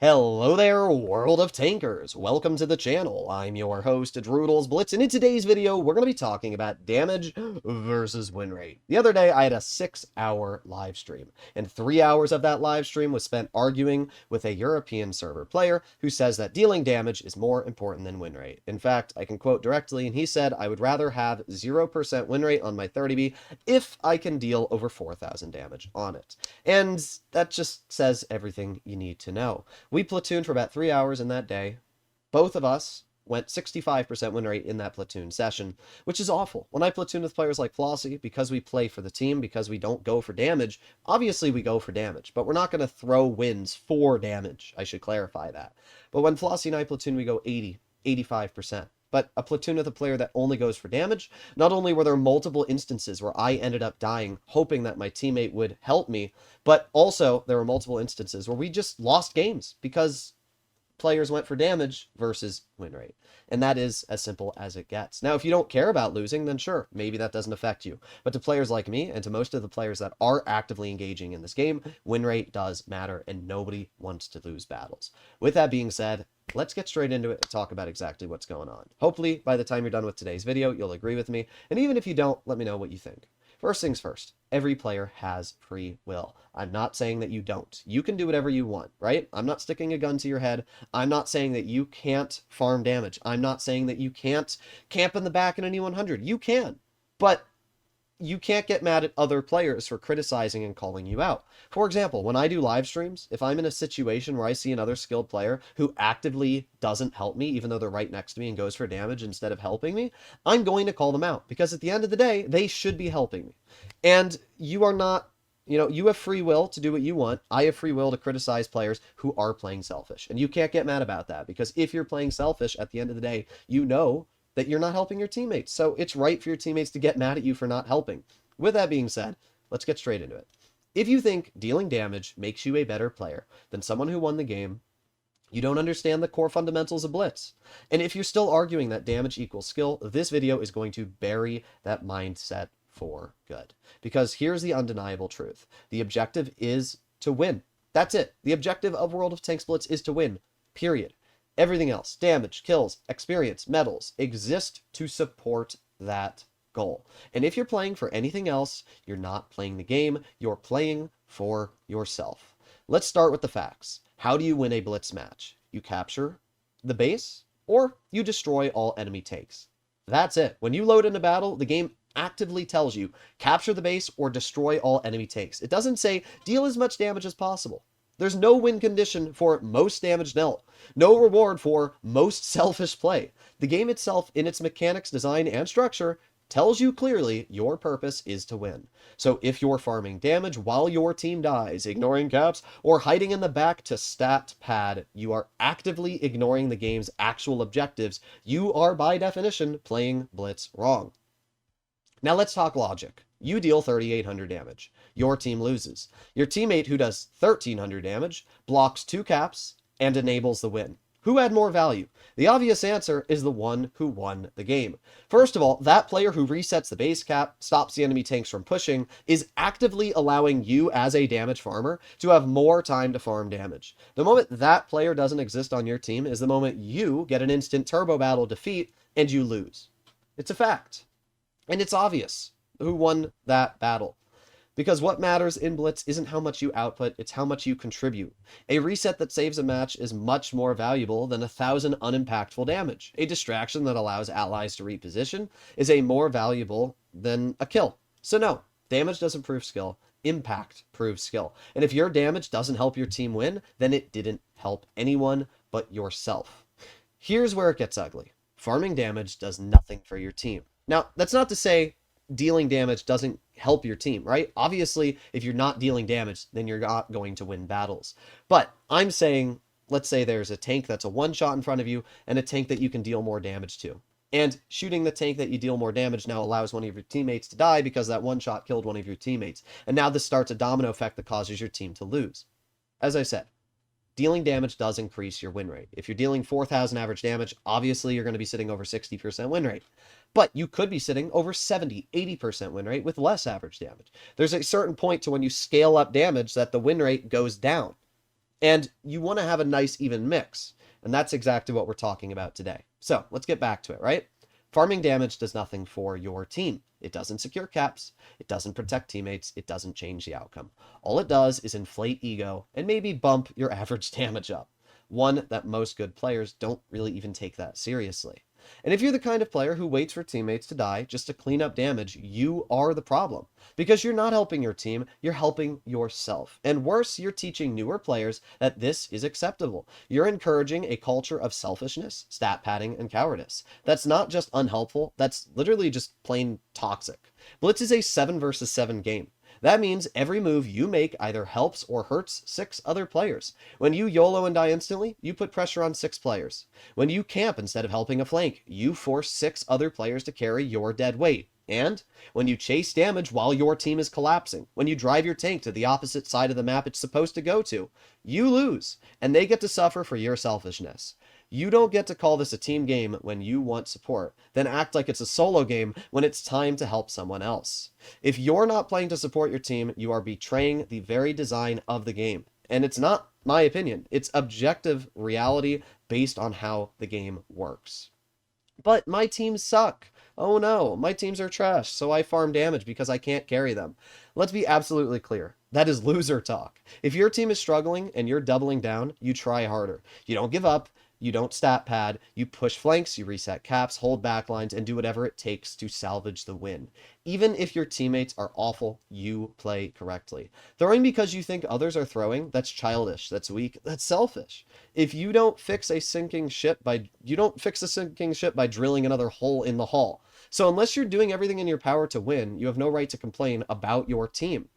Hello there, world of tankers! Welcome to the channel. I'm your host, Don't Blitz, and in today's video, we're going to be talking about damage versus win rate. The other day, I had a 6-hour live stream, and 3 hours of that live stream was spent arguing with a European server player who says that dealing damage is more important than win rate. In fact, I can quote directly, and he said, I would rather have 0% win rate on my 30B if I can deal over 4,000 damage on it. And that just says everything you need to know. We platooned for about 3 hours in that day. Both of us went 65% win rate in that platoon session, which is awful. When I platoon with players like Flossie, because we play for the team, because we don't go for damage, obviously we go for damage, but we're not going to throw wins for damage. I should clarify that. But when Flossie and I platoon, we go 80, 85%. But a platoon with a player that only goes for damage, not only were there multiple instances where I ended up dying, hoping that my teammate would help me, but also there were multiple instances where we just lost games because players went for damage versus win rate. And that is as simple as it gets. Now, if you don't care about losing, then sure, maybe that doesn't affect you. But to players like me and to most of the players that are actively engaging in this game, win rate does matter and nobody wants to lose battles. With that being said, let's get straight into it and talk about exactly what's going on. Hopefully, by the time you're done with today's video, you'll agree with me. And even if you don't, let me know what you think. First things first, every player has free will. I'm not saying that you don't. You can do whatever you want, right? I'm not sticking a gun to your head. I'm not saying that you can't farm damage. I'm not saying that you can't camp in the back in an E100. You can, but you can't get mad at other players for criticizing and calling you out. For example, when I do live streams, if I'm in a situation where I see another skilled player who actively doesn't help me, even though they're right next to me and goes for damage instead of helping me, I'm going to call them out because at the end of the day, they should be helping me. And you are not, you have free will to do what you want. I have free will to criticize players who are playing selfish. And you can't get mad about that because if you're playing selfish at the end of the day, you know that you're not helping your teammates. So it's right for your teammates to get mad at you for not helping. With that being said, let's get straight into it. If you think dealing damage makes you a better player than someone who won the game, you don't understand the core fundamentals of Blitz. And if you're still arguing that damage equals skill, this video is going to bury that mindset for good. Because here's the undeniable truth. The objective is to win. That's it. The objective of World of Tanks Blitz is to win. Period. Everything else, damage, kills, experience, medals, exist to support that goal. And if you're playing for anything else, you're not playing the game, you're playing for yourself. Let's start with the facts. How do you win a Blitz match? You capture the base, or you destroy all enemy tanks. That's it. When you load in a battle, the game actively tells you, capture the base or destroy all enemy tanks. It doesn't say, deal as much damage as possible. There's no win condition for most damage dealt. No reward for most selfish play. The game itself, in its mechanics, design, and structure, tells you clearly your purpose is to win. So if you're farming damage while your team dies, ignoring caps, or hiding in the back to stat pad, you are actively ignoring the game's actual objectives. You are, by definition, playing Blitz wrong. Now let's talk logic. You deal 3,800 damage. Your team loses. Your teammate who does 1,300 damage blocks 2 caps and enables the win. Who had more value? The obvious answer is the one who won the game. First of all, that player who resets the base cap, stops the enemy tanks from pushing, is actively allowing you as a damage farmer to have more time to farm damage. The moment that player doesn't exist on your team is the moment you get an instant turbo battle defeat and you lose. It's a fact. And it's obvious who won that battle. Because what matters in Blitz isn't how much you output, it's how much you contribute. A reset that saves a match is much more valuable than 1,000 unimpactful damage. A distraction that allows allies to reposition is a more valuable than a kill. So no, damage doesn't prove skill, impact proves skill. And if your damage doesn't help your team win, then it didn't help anyone but yourself. Here's where it gets ugly. Farming damage does nothing for your team. Now, that's not to say dealing damage doesn't help your team, right? Obviously, if you're not dealing damage, then you're not going to win battles. But I'm saying, let's say there's a tank that's a one-shot in front of you and a tank that you can deal more damage to. And shooting the tank that you deal more damage now allows one of your teammates to die because that one shot killed one of your teammates. And now this starts a domino effect that causes your team to lose. As I said, dealing damage does increase your win rate. If you're dealing 4,000 average damage, obviously you're going to be sitting over 60% win rate. But you could be sitting over 70, 80% win rate with less average damage. There's a certain point to when you scale up damage that the win rate goes down. And you want to have a nice even mix. And that's exactly what we're talking about today. So let's get back to it, right? Farming damage does nothing for your team. It doesn't secure caps, it doesn't protect teammates, it doesn't change the outcome. All it does is inflate ego and maybe bump your average damage up. One that most good players don't really even take that seriously. And if you're the kind of player who waits for teammates to die just to clean up damage, you are the problem. Because you're not helping your team, you're helping yourself. And worse, you're teaching newer players that this is acceptable. You're encouraging a culture of selfishness, stat padding, and cowardice. That's not just unhelpful, that's literally just plain toxic. Blitz is a 7 versus 7 game. That means every move you make either helps or hurts 6 other players. When you YOLO and die instantly, you put pressure on 6 players. When you camp instead of helping a flank, you force 6 other players to carry your dead weight. And when you chase damage while your team is collapsing, when you drive your tank to the opposite side of the map it's supposed to go to, you lose, and they get to suffer for your selfishness. You don't get to call this a team game when you want support, then act like it's a solo game when it's time to help someone else. If you're not playing to support your team, you are betraying the very design of the game. And it's not my opinion, it's objective reality based on how the game works. But my teams suck. Oh no, my teams are trash, so I farm damage because I can't carry them. Let's be absolutely clear. That is loser talk. If your team is struggling and you're doubling down, you try harder. You don't give up. You don't stat pad, you push flanks, you reset caps, hold backlines, and do whatever it takes to salvage the win. Even if your teammates are awful, you play correctly. Throwing because you think others are throwing, that's childish, that's weak, that's selfish. If you don't fix a sinking ship by drilling another hole in the hull. So unless you're doing everything in your power to win, you have no right to complain about your team.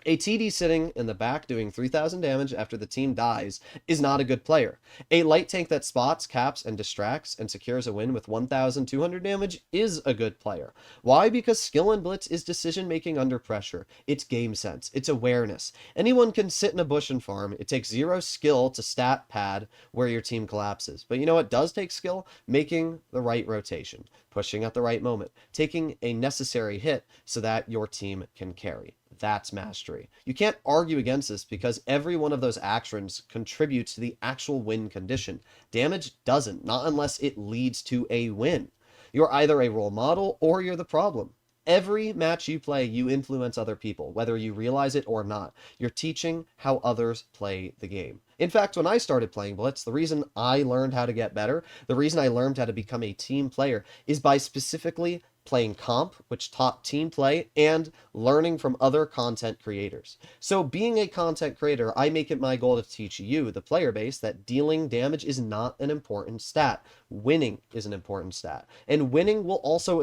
A TD sitting in the back doing 3,000 damage after the team dies is not a good player. A light tank that spots, caps, and distracts and secures a win with 1,200 damage is a good player. Why? Because skill in Blitz is decision making under pressure. It's game sense. It's awareness. Anyone can sit in a bush and farm. It takes 0 skill to stat pad where your team collapses. But you know what does take skill? Making the right rotation, pushing at the right moment, taking a necessary hit so that your team can carry. That's mastery. You can't argue against this because every one of those actions contributes to the actual win condition. Damage doesn't, not unless it leads to a win. You're either a role model or you're the problem. Every match you play, you influence other people, whether you realize it or not. You're teaching how others play the game. In fact, when I started playing Blitz, the reason I learned how to get better, the reason I learned how to become a team player, is by specifically playing comp, which taught team play, and learning from other content creators. So being a content creator, I make it my goal to teach you, the player base, that dealing damage is not an important stat. Winning is an important stat. And winning will also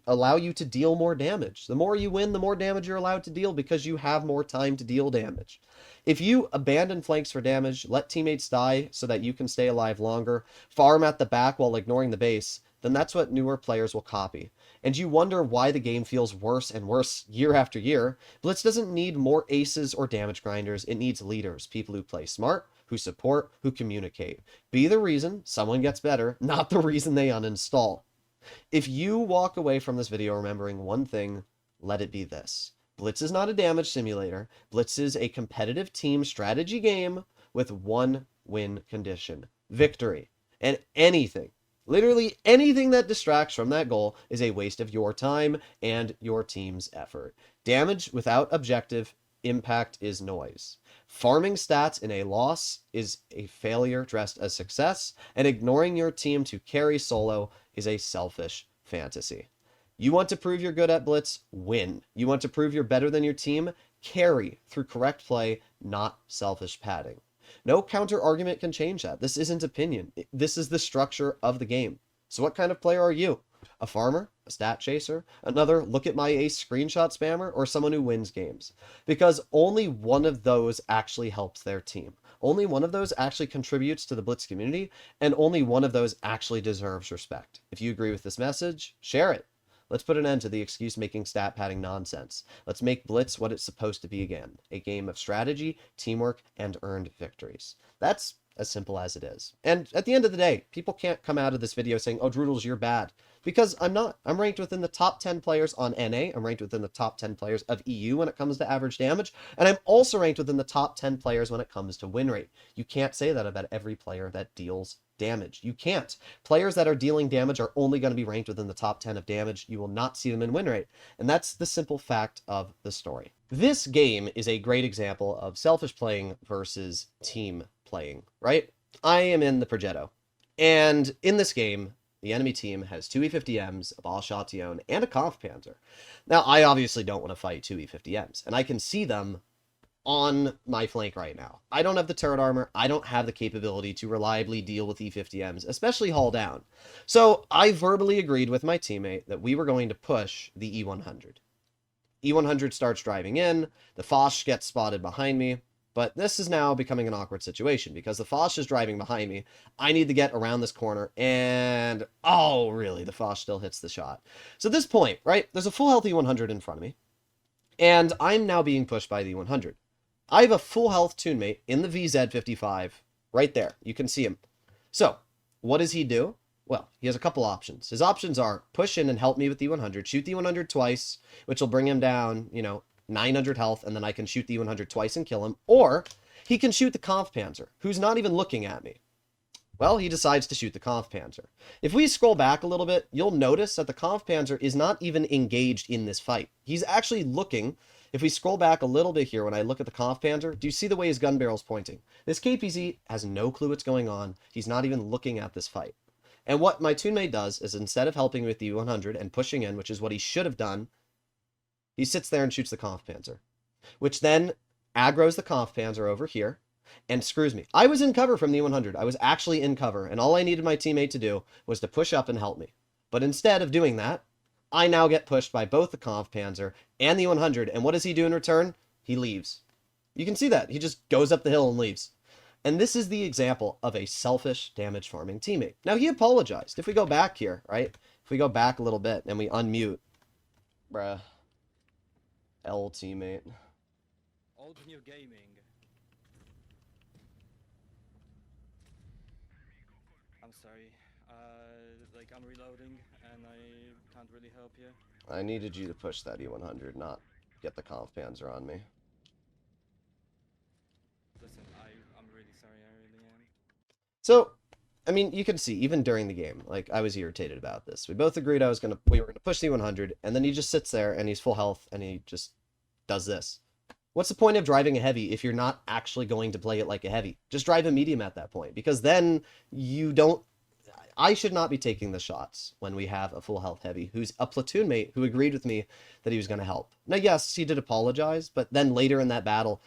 allow you to deal more damage. The more you win, the more damage you're allowed to deal because you have more time to deal damage. If you abandon flanks for damage, let teammates die so that you can stay alive longer, farm at the back while ignoring the base, then that's what newer players will copy. And you wonder why the game feels worse and worse year after year. Blitz doesn't need more aces or damage grinders, it needs leaders, people who play smart, who support, who communicate. Be the reason someone gets better, not the reason they uninstall. If you walk away from this video remembering one thing, let it be this. Blitz is not a damage simulator. Blitz is a competitive team strategy game with one win condition: victory. And anything, literally anything that distracts from that goal is a waste of your time and your team's effort. Damage without objective impact is noise. Farming stats in a loss is a failure dressed as success, and ignoring your team to carry solo is a selfish fantasy. You want to prove you're good at Blitz? Win. You want to prove you're better than your team? Carry through correct play, not selfish padding. No counter argument can change that. This isn't opinion. This is the structure of the game. So what kind of player are you? A farmer? A stat chaser? Another look at my ace screenshot spammer? Or someone who wins games? Because only one of those actually helps their team. Only one of those actually contributes to the Blitz community, and only one of those actually deserves respect. If you agree with this message, share it. Let's put an end to the excuse-making stat padding nonsense. Let's make Blitz what it's supposed to be again. A game of strategy, teamwork, and earned victories. That's as simple as it is. And at the end of the day, people can't come out of this video saying, oh, Droodles, you're bad. Because I'm not. I'm ranked within the top 10 players on NA. I'm ranked within the top 10 players of EU when it comes to average damage. And I'm also ranked within the top 10 players when it comes to win rate. You can't say that about every player that deals damage. You can't. Players that are dealing damage are only going to be ranked within the top 10 of damage. You will not see them in win rate. And that's the simple fact of the story. This game is a great example of selfish playing versus team playing, right? I am in the Progetto. And in this game, the enemy team has two E50Ms, a Ball-Shotgun, and a Kampfpanzer. Now, I obviously don't want to fight two E50Ms, and I can see them on my flank right now. I don't have the turret armor. I don't have the capability to reliably deal with E50Ms, especially haul down. So I verbally agreed with my teammate that we were going to push the E100. E100 starts driving in, the Foch gets spotted behind me, but this is now becoming an awkward situation because the Foch is driving behind me. I need to get around this corner, and oh, really, the Foch still hits the shot. So at this point, right, there's a full health E100 in front of me, and I'm now being pushed by the E100. I have a full health toonmate in the VZ55 right there. You can see him. So what does he do? Well, he has a couple options. His options are push in and help me with the 100, shoot the 100 twice, which will bring him down, 900 health, and then I can shoot the 100 twice and kill him. Or he can shoot the Kampfpanzer, who's not even looking at me. Well, he decides to shoot the Kampfpanzer. If we scroll back a little bit, you'll notice that the Kampfpanzer is not even engaged in this fight. He's actually looking. If we scroll back a little bit here, when I look at the Kampfpanzer, do you see the way his gun barrel's pointing? This KPZ has no clue what's going on. He's not even looking at this fight. And what my toonmate does is instead of helping with the 100 and pushing in, which is what he should have done, he sits there and shoots the Kampfpanzer, which then aggroes the Kampfpanzer over here and screws me. I was in cover from the 100. I was actually in cover, and all I needed my teammate to do was to push up and help me. But instead of doing that, I now get pushed by both the Kampfpanzer and the 100, and what does he do in return? He leaves. You can see that. He just goes up the hill and leaves. And this is the example of a selfish damage farming teammate. Now, he apologized. If we go back here, right? If we go back a little bit and we unmute, bruh, L teammate. Old New Gaming. I'm sorry. I'm reloading and I can't really help you. I needed you to push that E100, not get the Kampfpanzer on me. Listen, I'm really sorry, I really am. So, I mean, you can see, even during the game, like, I was irritated about this. We both agreed we were gonna push the 100, and then he just sits there, and he's full health, and he just does this. What's the point of driving a heavy if you're not actually going to play it like a heavy? Just drive a medium at that point, because then you don't... I should not be taking the shots when we have a full health heavy who's a platoon mate who agreed with me that he was going to help. Now, yes, he did apologize, but then later in that battle,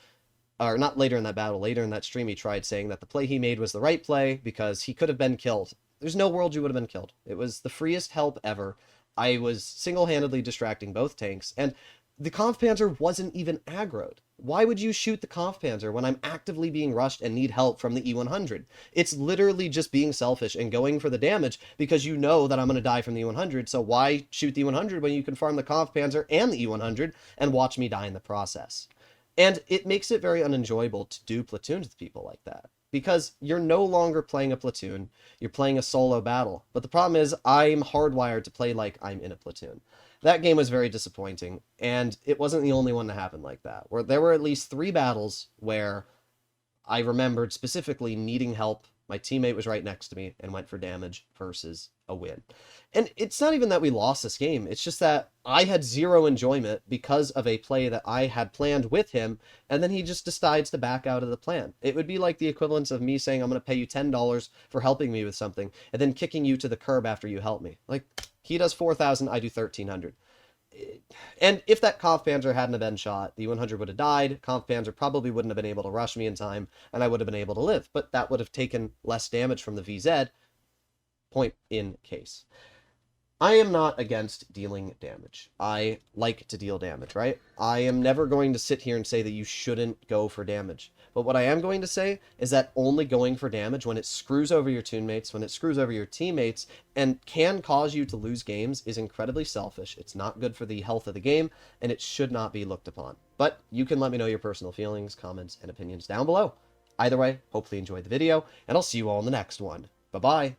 or not later in that battle, later in that stream, he tried saying that the play he made was the right play because he could have been killed. There's no world you would have been killed. It was the freest help ever. I was single-handedly distracting both tanks, and the Kampfpanzer wasn't even aggroed. Why would you shoot the Kampfpanzer when I'm actively being rushed and need help from the E100? It's literally just being selfish and going for the damage because you know that I'm going to die from the E100, so why shoot the E100 when you can farm the Kampfpanzer and the E100 and watch me die in the process? And it makes it very unenjoyable to do platoons with people like that, because you're no longer playing a platoon, you're playing a solo battle. But the problem is I'm hardwired to play like I'm in a platoon. That game was very disappointing, and it wasn't the only one to happen like that. Where there were at least 3 battles where I remembered specifically needing help. My teammate was right next to me and went for damage versus a win. And it's not even that we lost this game. It's just that I had zero enjoyment because of a play that I had planned with him, and then he just decides to back out of the plan. It would be like the equivalence of me saying, I'm going to pay you $10 for helping me with something, and then kicking you to the curb after you help me. Like, he does 4,000, I do 1,300. And if that Kampfpanzer hadn't have been shot, the 100 would have died, Kampfpanzer probably wouldn't have been able to rush me in time, and I would have been able to live. But that would have taken less damage from the VZ, point in case. I am not against dealing damage. I like to deal damage, right? I am never going to sit here and say that you shouldn't go for damage. But what I am going to say is that only going for damage when it screws over your teammates, when it screws over your teammates, and can cause you to lose games is incredibly selfish. It's not good for the health of the game, and it should not be looked upon. But you can let me know your personal feelings, comments, and opinions down below. Either way, hopefully you enjoyed the video, and I'll see you all in the next one. Bye-bye!